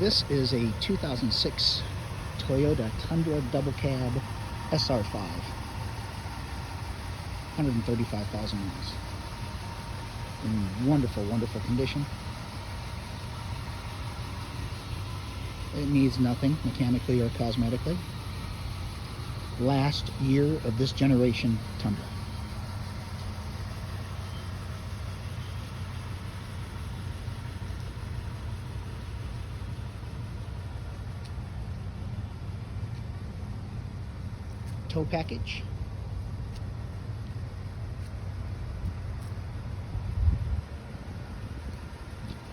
This is a 2006 Toyota Tundra double cab SR5, 135,000 miles. In wonderful, wonderful condition. It needs nothing mechanically or cosmetically. Last year of this generation Tundra. Tow package.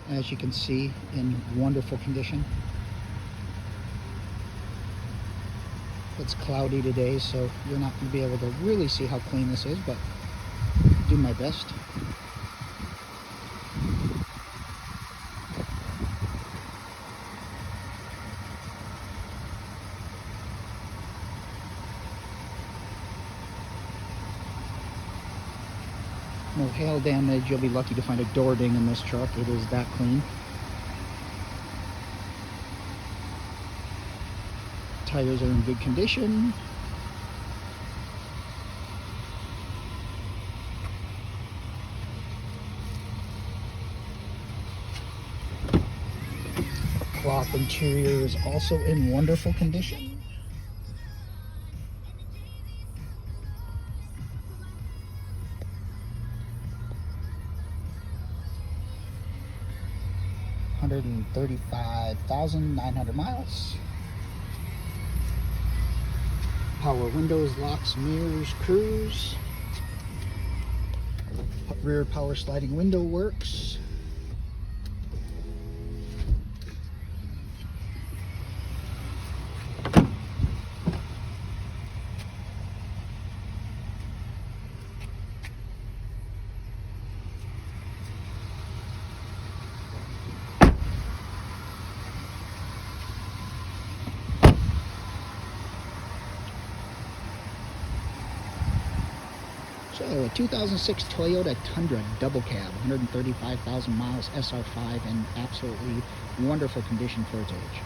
As you can see, in wonderful condition. It's cloudy today, so you're not going to be able to really see how clean this is, but I'll do my best. No hail damage. You'll be lucky to find a door ding in this truck. It is that clean. Tires are in good condition. Cloth interior is also in wonderful condition. $135,900 miles. Power windows, locks, mirrors, cruise. Rear power sliding window works. So a 2006 Toyota Tundra double cab, 135,000 miles, SR5, in absolutely wonderful condition for its age.